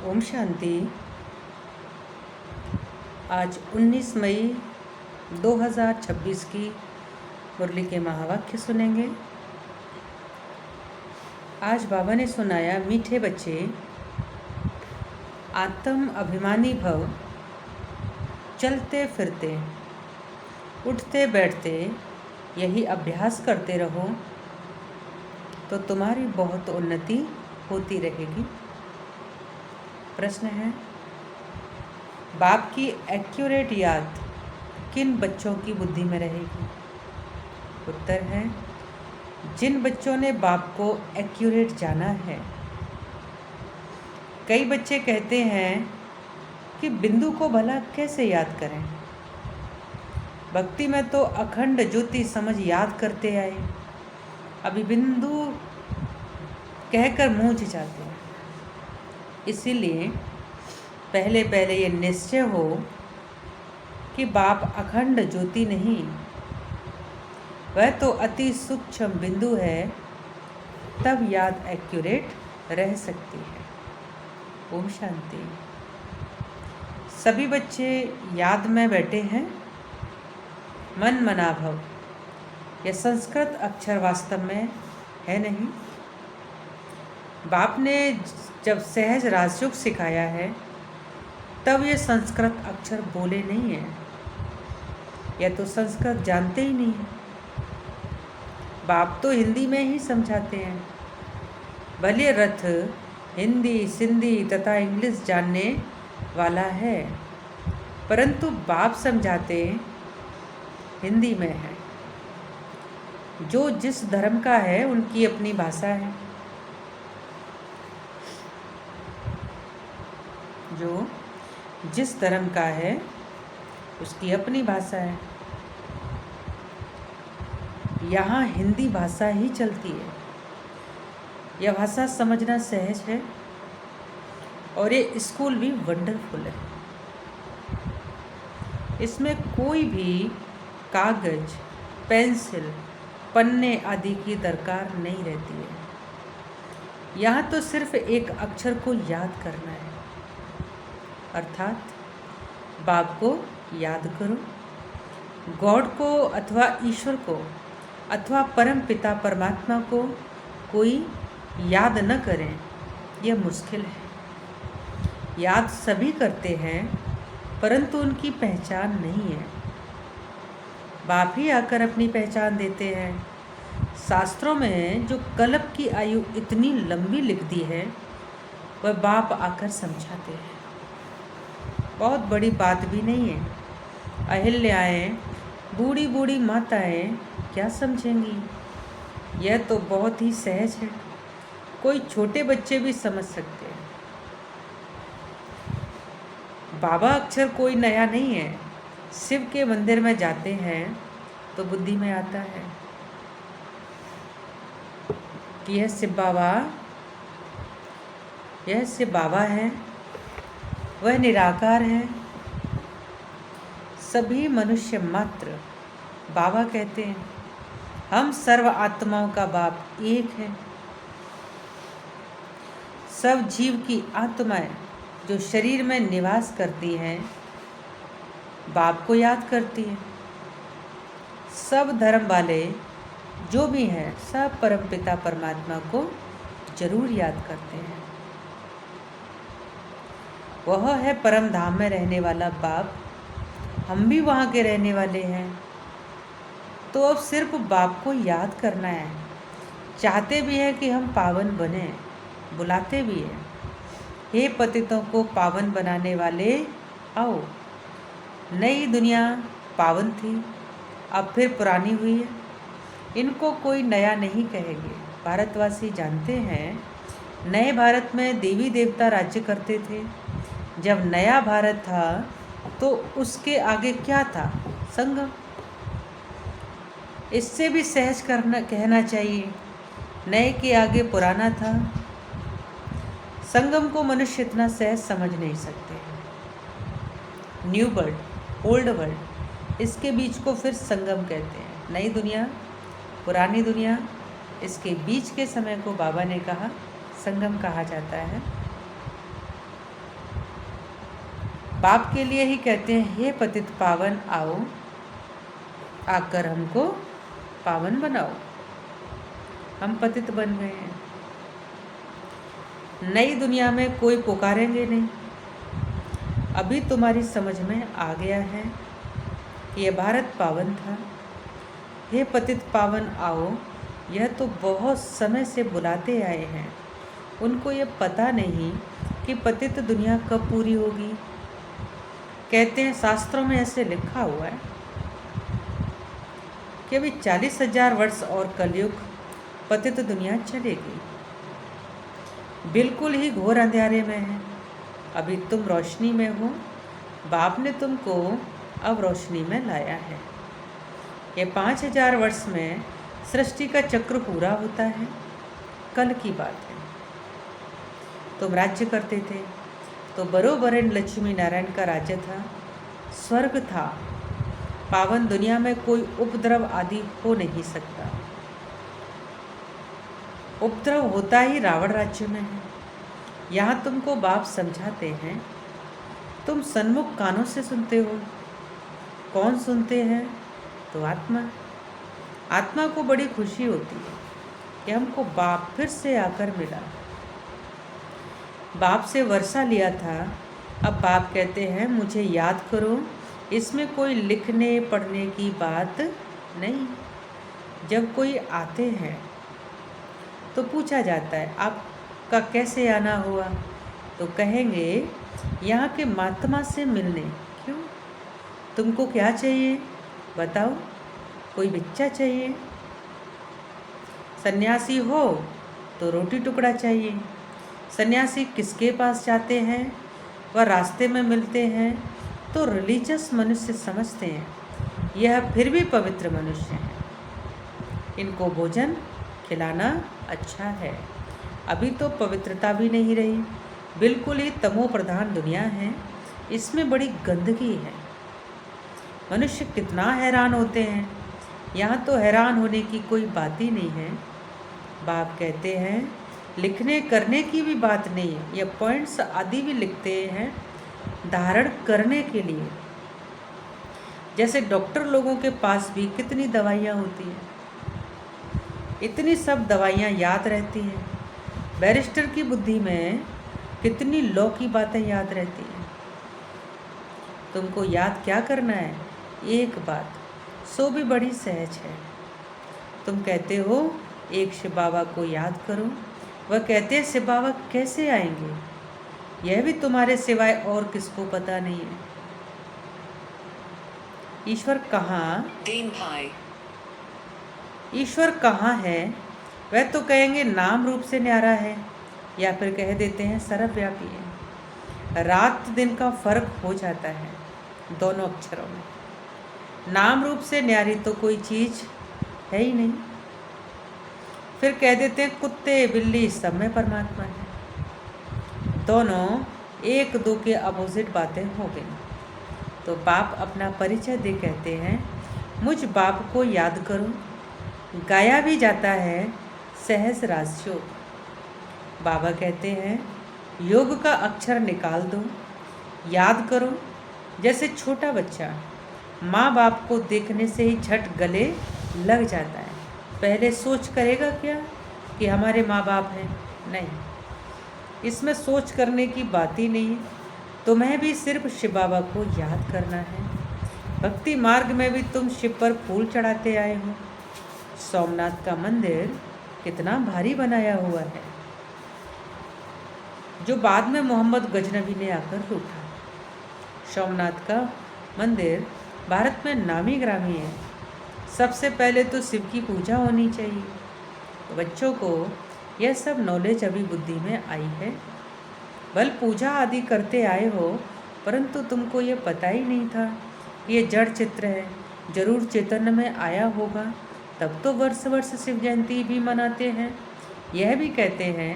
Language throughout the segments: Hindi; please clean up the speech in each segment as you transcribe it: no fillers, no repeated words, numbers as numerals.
ओम शांति। आज 19 मई 2026 की मुरली के महावाक्य सुनेंगे। आज बाबा ने सुनाया, मीठे बच्चे आत्म अभिमानी भव, चलते फिरते उठते बैठते यही अभ्यास करते रहो तो तुम्हारी बहुत उन्नति होती रहेगी। प्रश्न है, बाप की एक्यूरेट याद किन बच्चों की बुद्धि में रहेगी? उत्तर है, जिन बच्चों ने बाप को एक्यूरेट जाना है। कई बच्चे कहते हैं कि बिंदु को भला कैसे याद करें? भक्ति में तो अखंड ज्योति समझ याद करते आए, अभी बिंदु कहकर मुँह जाते हैं। इसीलिए पहले पहले ये निश्चय हो कि बाप अखंड ज्योति नहीं, वह तो अति सूक्ष्म बिंदु है, तब याद एक्यूरेट रह सकती है। ओम शांति। सभी बच्चे याद में बैठे हैं। मन मना भव, यह संस्कृत अक्षर वास्तव में है नहीं। बाप ने जब सहज राजयोग सिखाया है तब ये संस्कृत अक्षर बोले नहीं हैं, यह तो संस्कृत जानते ही नहीं हैं। बाप तो हिंदी में ही समझाते हैं। भले रथ हिंदी, सिंधी तथा इंग्लिश जानने वाला है, परंतु बाप समझाते हिंदी में है। जो जिस धर्म का है उनकी अपनी भाषा है। जो जिस धर्म का है उसकी अपनी भाषा है। यहाँ हिंदी भाषा ही चलती है। यह भाषा समझना सहज है और ये स्कूल भी वंडरफुल है। इसमें कोई भी कागज, पेंसिल, पन्ने आदि की दरकार नहीं रहती है। यहाँ तो सिर्फ एक अक्षर को याद करना है, अर्थात बाप को याद करो। गॉड को अथवा ईश्वर को अथवा परम पिता परमात्मा को कोई याद न करें, यह मुश्किल है। याद सभी करते हैं, परंतु उनकी पहचान नहीं है। बाप ही आकर अपनी पहचान देते हैं। शास्त्रों में जो कल्प की आयु इतनी लंबी लिख दी है, वह बाप आकर समझाते हैं। बहुत बड़ी बात भी नहीं है। अहिल्याएँ, बूढ़ी बूढ़ी माताएँ क्या समझेंगी? यह तो बहुत ही सहज है, कोई छोटे बच्चे भी समझ सकते हैं। बाबा अक्षर कोई नया नहीं है। शिव के मंदिर में जाते हैं तो बुद्धि में आता है कि यह शिव बाबा है, वह निराकार है। सभी मनुष्य मात्र बाबा कहते हैं। हम सर्व आत्माओं का बाप एक है। सब जीव की आत्माएं जो शरीर में निवास करती हैं, बाप को याद करती हैं। सब धर्म वाले जो भी हैं, सब परम पिता परमात्मा को जरूर याद करते हैं। वह है परम धाम में रहने वाला बाप। हम भी वहाँ के रहने वाले हैं, तो अब सिर्फ बाप को याद करना है। चाहते भी हैं कि हम पावन बने, बुलाते भी हैं, हे पतितों को पावन बनाने वाले आओ। नई दुनिया पावन थी, अब फिर पुरानी हुई है। इनको कोई नया नहीं कहेंगे। भारतवासी जानते हैं, नए भारत में देवी देवता राज्य करते थे। जब नया भारत था तो उसके आगे क्या था? संगम। इससे भी सहज कहना चाहिए, नए के आगे पुराना था। संगम को मनुष्य इतना सहज समझ नहीं सकते। न्यू वर्ल्ड, ओल्ड वर्ल्ड, इसके बीच को फिर संगम कहते हैं। नई दुनिया, पुरानी दुनिया, इसके बीच के समय को बाबा ने कहा संगम कहा जाता है। बाप के लिए ही कहते हैं, हे पतित पावन आओ, आकर हमको पावन बनाओ। हम पतित बन गए हैं। नई दुनिया में कोई पुकारेंगे नहीं। अभी तुम्हारी समझ में आ गया है कि यह भारत पावन था। हे पतित पावन आओ, यह तो बहुत समय से बुलाते आए हैं। उनको ये पता नहीं कि पतित दुनिया कब पूरी होगी। कहते हैं शास्त्रों में ऐसे लिखा हुआ है कि अभी 40,000 वर्ष और कलयुग पतित दुनिया चलेगी। बिल्कुल ही घोर अंधेरे में है। अभी तुम रोशनी में हो। बाप ने तुमको अब रोशनी में लाया है। ये 5,000 वर्ष में सृष्टि का चक्र पूरा होता है। कल की बात है। तुम राज्य करते थे तो बरोबर लक्ष्मी नारायण का राज्य था, स्वर्ग था। पावन दुनिया में कोई उपद्रव आदि हो नहीं सकता। उपद्रव होता ही रावण राज्य में है। यहाँ तुमको बाप समझाते हैं। तुम सन्मुख कानों से सुनते हो। कौन सुनते हैं? तो आत्मा। आत्मा को बड़ी खुशी होती है कि हमको बाप फिर से आकर मिला। बाप से वर्षा लिया था, अब बाप कहते हैं मुझे याद करो। इसमें कोई लिखने पढ़ने की बात नहीं। जब कोई आते हैं तो पूछा जाता है आपका कैसे आना हुआ, तो कहेंगे यहाँ के महात्मा से मिलने। क्यों? तुमको क्या चाहिए बताओ? कोई बिच्चा चाहिए? सन्यासी हो तो रोटी टुकड़ा चाहिए। सन्यासी किसके पास जाते हैं? वह रास्ते में मिलते हैं तो रिलीजियस मनुष्य समझते हैं यह फिर भी पवित्र मनुष्य हैं, इनको भोजन खिलाना अच्छा है। अभी तो पवित्रता भी नहीं रही। बिल्कुल ही तमो प्रधान दुनिया है। इसमें बड़ी गंदगी है। मनुष्य कितना हैरान होते हैं। यहाँ तो हैरान होने की कोई बात ही नहीं है। बाप कहते हैं लिखने करने की भी बात नहीं है। यह पॉइंट्स आदि भी लिखते हैं धारण करने के लिए। जैसे डॉक्टर लोगों के पास भी कितनी दवाइयाँ होती हैं, इतनी सब दवाइयाँ याद रहती हैं। बैरिस्टर की बुद्धि में कितनी लॉ की बातें याद रहती हैं। तुमको याद क्या करना है? एक बात, सो भी बड़ी सहज है। तुम कहते हो एक शिव बाबा को याद करो। वह कहते हैं शिव बाबा कैसे आएंगे, यह भी तुम्हारे सिवाय और किसको पता नहीं है। ईश्वर कहाँ? ईश्वर कहाँ है? वह तो कहेंगे नाम रूप से न्यारा है, या फिर कह देते हैं सर्वव्यापी है। रात दिन का फर्क हो जाता है दोनों अक्षरों में। नाम रूप से न्यारी तो कोई चीज़ है ही नहीं। फिर कह देते हैं कुत्ते बिल्ली सब में परमात्मा है। दोनों एक दो के अपोजिट बातें हो गई। तो बाप अपना परिचय दे कहते हैं मुझ बाप को याद करो। गाया भी जाता है सहज राजयोग। बाबा कहते हैं योग का अक्षर निकाल दो, याद करो। जैसे छोटा बच्चा माँ बाप को देखने से ही झट गले लग जाता है। पहले सोच करेगा क्या कि हमारे माँ बाप हैं? नहीं, इसमें सोच करने की बात ही नहीं है। तुम्हें भी सिर्फ शिव बाबा को याद करना है। भक्ति मार्ग में भी तुम शिव पर फूल चढ़ाते आए हो। सोमनाथ का मंदिर कितना भारी बनाया हुआ है, जो बाद में मोहम्मद गजनबी ने आकर रूठा। सोमनाथ का मंदिर भारत में नामी ग्रामी है। सबसे पहले तो शिव की पूजा होनी चाहिए। तो बच्चों को यह सब नॉलेज अभी बुद्धि में आई है। बल पूजा आदि करते आए हो, परंतु तुमको ये पता ही नहीं था कि ये जड़ चित्र है। जरूर चैतन्य में आया होगा, तब तो वर्ष वर्ष शिव जयंती भी मनाते हैं। यह भी कहते हैं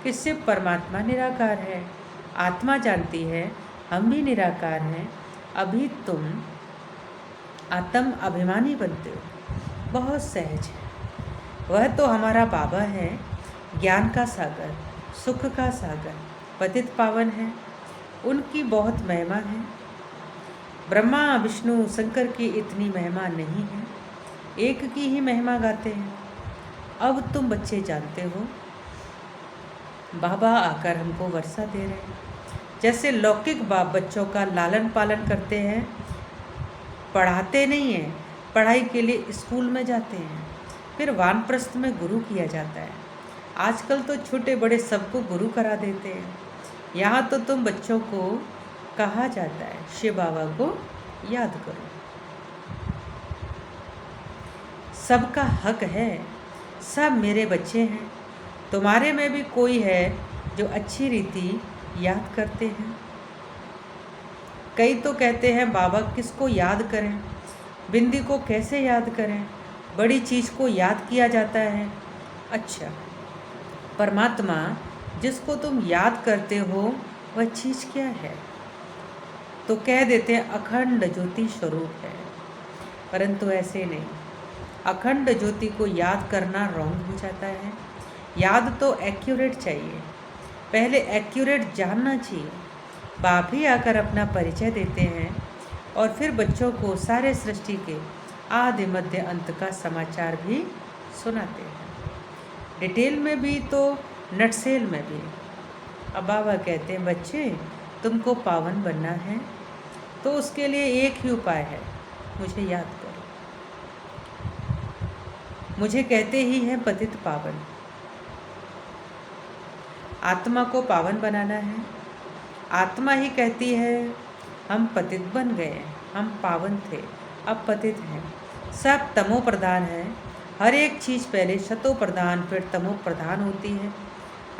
कि शिव परमात्मा निराकार है, आत्मा जानती है, हम भी निराकार हैं। अभी तुम आत्म अभिमानी बनते हो, बहुत सहज है। वह तो हमारा बाबा है, ज्ञान का सागर, सुख का सागर, पतित पावन है। उनकी बहुत महिमा है। ब्रह्मा विष्णु शंकर की इतनी महिमा नहीं है, एक की ही महिमा गाते हैं। अब तुम बच्चे जानते हो, बाबा आकर हमको वर्षा दे रहे हैं। जैसे लौकिक बाप बच्चों का लालन पालन करते हैं, पढ़ाते नहीं हैं, पढ़ाई के लिए स्कूल में जाते हैं, फिर वानप्रस्थ में गुरु किया जाता है। आजकल तो छोटे बड़े सबको गुरु करा देते हैं। यहाँ तो तुम बच्चों को कहा जाता है शिव बाबा को याद करो। सबका हक है, सब मेरे बच्चे हैं। तुम्हारे में भी कोई है जो अच्छी रीति याद करते हैं। कई तो कहते हैं बाबा किसको याद करें, बिंदी को कैसे याद करें, बड़ी चीज़ को याद किया जाता है। अच्छा, परमात्मा जिसको तुम याद करते हो वह चीज़ क्या है? तो कह देते हैं अखंड ज्योति स्वरूप है, परंतु ऐसे नहीं। अखंड ज्योति को याद करना रॉन्ग हो जाता है। याद तो एक्यूरेट चाहिए, पहले एक्यूरेट जानना चाहिए। बाप ही आकर अपना परिचय देते हैं और फिर बच्चों को सारे सृष्टि के आदि मध्य अंत का समाचार भी सुनाते हैं, डिटेल में भी तो नटसेल में भी। अब बाबा कहते हैं बच्चे तुमको पावन बनना है तो उसके लिए एक ही उपाय है, मुझे याद करो। मुझे कहते ही है पतित पावन। आत्मा को पावन बनाना है। आत्मा ही कहती है हम पतित बन गए, हम पावन थे अब पतित हैं। सब तमो प्रधान है, हर एक चीज़ पहले शतो प्रधान फिर तमो प्रधान होती है।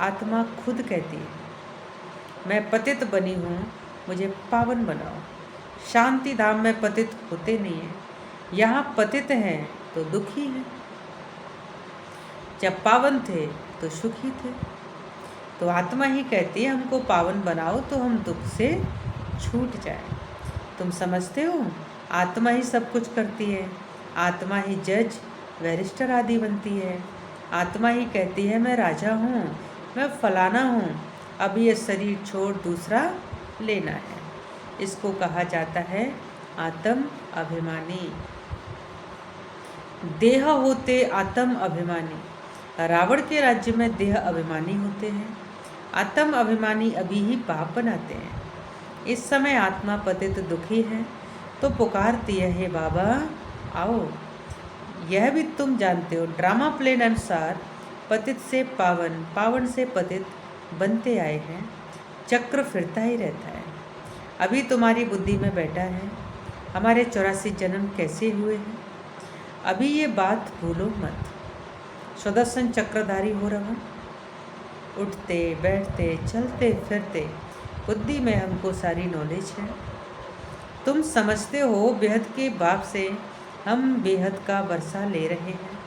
आत्मा खुद कहती है मैं पतित बनी हूँ, मुझे पावन बनाओ। शांति धाम में पतित होते नहीं हैं, यहाँ पतित हैं तो दुखी हैं। जब पावन थे तो सुखी थे। तो आत्मा ही कहती है हमको पावन बनाओ तो हम दुख से छूट जाए। तुम समझते हो आत्मा ही सब कुछ करती है, आत्मा ही जज बैरिस्टर आदि बनती है। आत्मा ही कहती है मैं राजा हूँ, मैं फलाना हूँ, अब ये शरीर छोड़ दूसरा लेना है। इसको कहा जाता है आत्म अभिमानी। देह होते आत्म अभिमानी। रावण के राज्य में देह अभिमानी होते हैं, आत्म अभिमानी अभी ही पाप बनाते हैं। इस समय आत्मा पतित दुखी है तो पुकारती है हे बाबा आओ। यह भी तुम जानते हो ड्रामा प्लेन अनुसार पतित से पावन, पावन से पतित बनते आए हैं। चक्र फिरता ही रहता है। अभी तुम्हारी बुद्धि में बैठा है हमारे 84 जन्म कैसे हुए हैं। अभी ये बात भूलो मत। सुदर्शन चक्रधारी हो रहा, उठते बैठते चलते फिरते बुद्धि में हमको सारी नॉलेज है। तुम समझते हो बेहद के बाप से हम बेहद का वर्षा ले रहे हैं।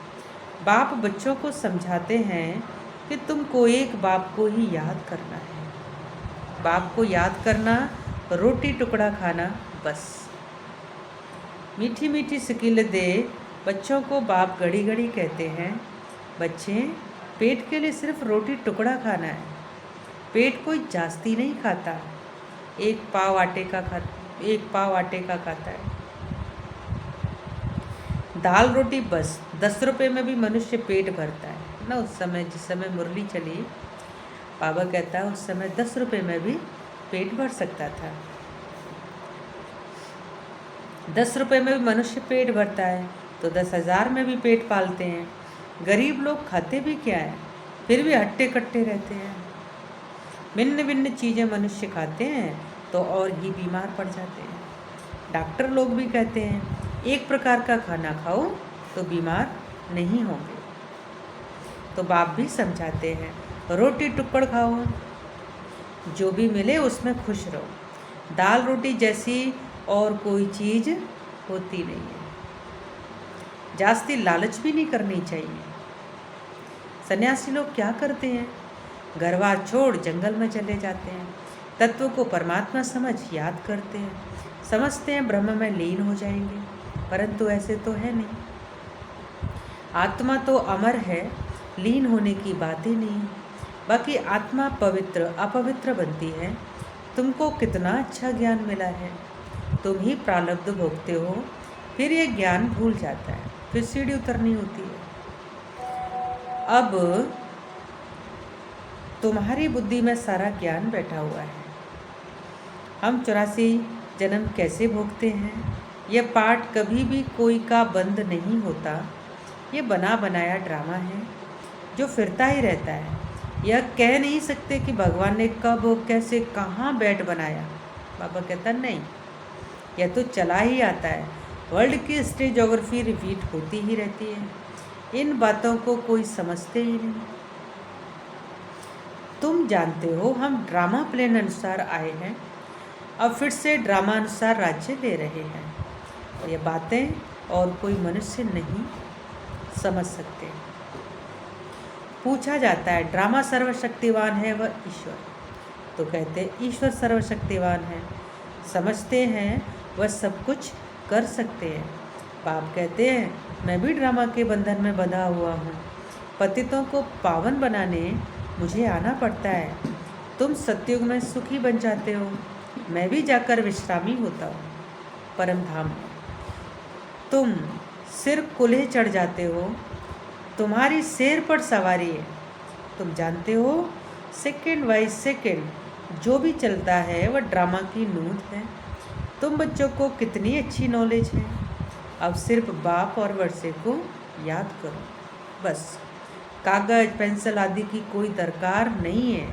बाप बच्चों को समझाते हैं कि तुमको एक बाप को ही याद करना है। बाप को याद करना, रोटी टुकड़ा खाना, बस। मीठी मीठी स्किल दे बच्चों को बाप घड़ी घड़ी कहते हैं बच्चे पेट के लिए सिर्फ रोटी टुकड़ा खाना है। पेट कोई जास्ती नहीं खाता, एक पाव आटे का खाता है। दाल रोटी बस 10 रुपये में भी मनुष्य पेट भरता है ना। उस समय जिस समय मुरली चली, बाबा कहता है उस समय 10 रुपये में भी पेट भर सकता था। 10 रुपये में भी मनुष्य पेट भरता है तो 10,000 में भी पेट पालते हैं। गरीब लोग खाते भी क्या है, फिर भी हट्टे कट्टे रहते हैं। भिन्न भिन्न चीज़ें मनुष्य खाते हैं तो और ही बीमार पड़ जाते हैं। डॉक्टर लोग भी कहते हैं एक प्रकार का खाना खाओ तो बीमार नहीं होंगे। तो बाप भी समझाते हैं रोटी टुकड़ खाओ, जो भी मिले उसमें खुश रहो। दाल रोटी जैसी और कोई चीज़ होती नहीं है। जास्ती लालच भी नहीं करनी चाहिए। सन्यासी लोग क्या करते हैं, घरबार छोड़ जंगल में चले जाते हैं, तत्व को परमात्मा समझ याद करते हैं, समझते हैं ब्रह्म में लीन हो जाएंगे, परंतु ऐसे तो है नहीं। आत्मा तो अमर है, लीन होने की बात ही नहीं। बाकी आत्मा पवित्र अपवित्र बनती है तुमको कितना अच्छा ज्ञान मिला है, तुम ही प्रारब्ध भोगते हो, फिर ये ज्ञान भूल जाता है, फिर सीढ़ी उतरनी होती है। अब तुम्हारी बुद्धि में सारा ज्ञान बैठा हुआ है। हम 84 जन्म कैसे भोगते हैं, यह पाठ कभी भी कोई का बंद नहीं होता। ये बना बनाया ड्रामा है जो फिरता ही रहता है। यह कह नहीं सकते कि भगवान ने कब कैसे कहाँ बैठ बनाया। बाबा कहता नहीं, यह तो चला ही आता है। वर्ल्ड की स्टेज ज्योग्राफी रिपीट होती ही रहती है। इन बातों को कोई समझते ही नहीं। तुम जानते हो हम ड्रामा प्लेन अनुसार आए हैं, अब फिर से ड्रामा अनुसार राज्य ले रहे हैं। और ये बातें और कोई मनुष्य नहीं समझ सकते। पूछा जाता है ड्रामा सर्वशक्तिवान है वह ईश्वर, तो कहते हैं ईश्वर सर्वशक्तिवान है। समझते हैं वह सब कुछ कर सकते हैं। बाप कहते हैं मैं भी ड्रामा के बंधन में बंधा हुआ हूँ। पतितों को पावन बनाने मुझे आना पड़ता है। तुम सतयुग में सुखी बन जाते हो, मैं भी जाकर विश्रामी होता हूँ परम धाम। तुम सिर कुल्हे चढ़ जाते हो, तुम्हारी शेर पर सवारी है। तुम जानते हो सेकेंड बाई सेकेंड जो भी चलता है वह ड्रामा की नूंद है। तुम बच्चों को कितनी अच्छी नॉलेज है। अब सिर्फ बाप और वर्षे को याद करो, बस कागज पेंसिल आदि की कोई दरकार नहीं है।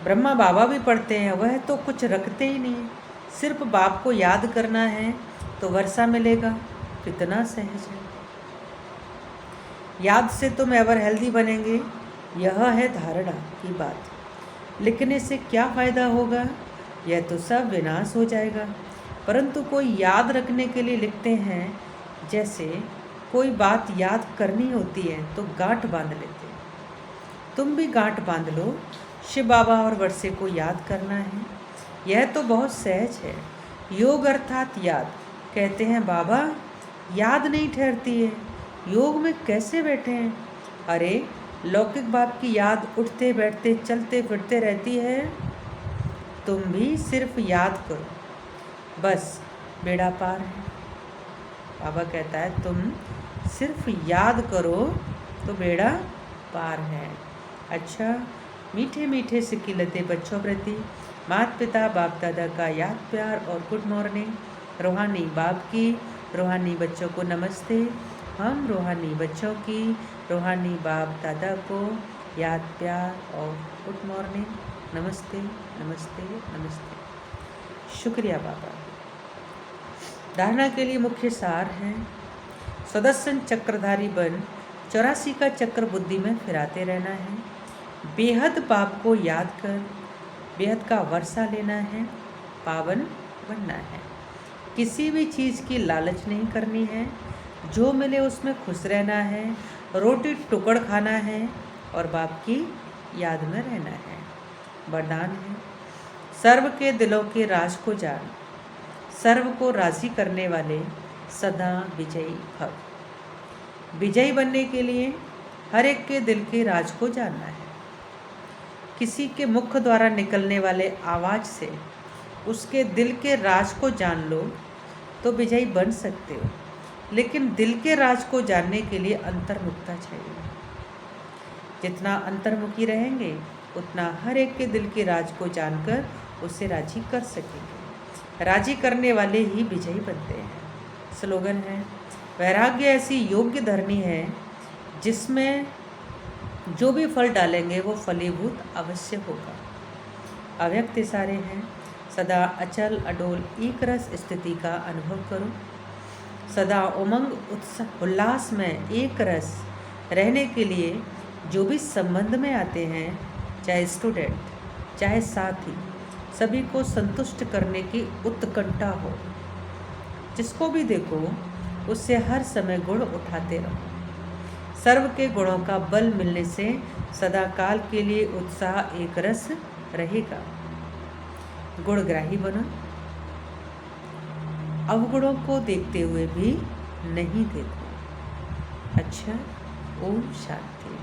ब्रह्मा बाबा भी पढ़ते हैं, वह तो कुछ रखते ही नहीं। सिर्फ बाप को याद करना है तो वर्षा मिलेगा। कितना सहज है। याद से तुम एवर हेल्दी बनेंगे, यह है धारणा की बात। लिखने से क्या फ़ायदा होगा, यह तो सब विनाश हो जाएगा। परंतु कोई याद रखने के लिए लिखते हैं। जैसे कोई बात याद करनी होती है तो गांठ बांध लेते हैं। तुम भी गांठ बांध लो। शिव बाबा और वर्षे को याद करना है, यह तो बहुत सहज है। योग अर्थात याद। कहते हैं बाबा याद नहीं ठहरती है, योग में कैसे बैठे हैं। अरे लौकिक बाप की याद उठते बैठते चलते फिरते रहती है। तुम भी सिर्फ याद करो, बस बेड़ा पार है। बाबा कहता है तुम सिर्फ याद करो तो बेड़ा पार है। अच्छा, मीठे मीठे से खिलते बच्चों प्रति माता पिता बाप दादा का याद प्यार और गुड मॉर्निंग। रूहानी बाप की रूहानी बच्चों को नमस्ते। हम रूहानी बच्चों की रूहानी बाप दादा को याद प्यार और गुड मॉर्निंग। नमस्ते नमस्ते नमस्ते। शुक्रिया बाबा। धारणा के लिए मुख्य सार है सदस्य चक्रधारी बन 84 का चक्र बुद्धि में फिराते रहना है। बेहद बाप को याद कर बेहद का वर्षा लेना है, पावन बनना है। किसी भी चीज़ की लालच नहीं करनी है, जो मिले उसमें खुश रहना है। रोटी टुकड़ खाना है और बाप की याद में रहना है। वरदान है सर्व के दिलों के राज को जान, सर्व को राजी करने वाले सदा विजयी भव। विजयी बनने के लिए हर एक के दिल के राज को जानना है। किसी के मुख द्वारा निकलने वाले आवाज़ से उसके दिल के राज को जान लो तो विजयी बन सकते हो। लेकिन दिल के राज को जानने के लिए अंतर्मुखता चाहिए। जितना अंतर्मुखी रहेंगे उतना हर एक के दिल के राज को जानकर उसे राजी कर सकेंगे। राजी करने वाले ही विजयी बनते हैं। स्लोगन है वैराग्य ऐसी योग्य धरनी है जिसमें जो भी फल डालेंगे वो फलीभूत अवश्य होगा। अव्यक्त इशारे हैं सदा अचल अडोल एक रस स्थिति का अनुभव करो। सदा उमंग उत्साह उल्लास में एक रस रहने के लिए जो भी संबंध में आते हैं, चाहे स्टूडेंट चाहे साथी, सभी को संतुष्ट करने की उत्कंठा हो। जिसको भी देखो उससे हर समय गुण उठाते रहो। सर्व के गुणों का बल मिलने से सदा काल के लिए उत्साह एक रस रहेगा। गुणग्राही बनो, अवगुणों को देखते हुए भी नहीं देखो। अच्छा, ओम शांति।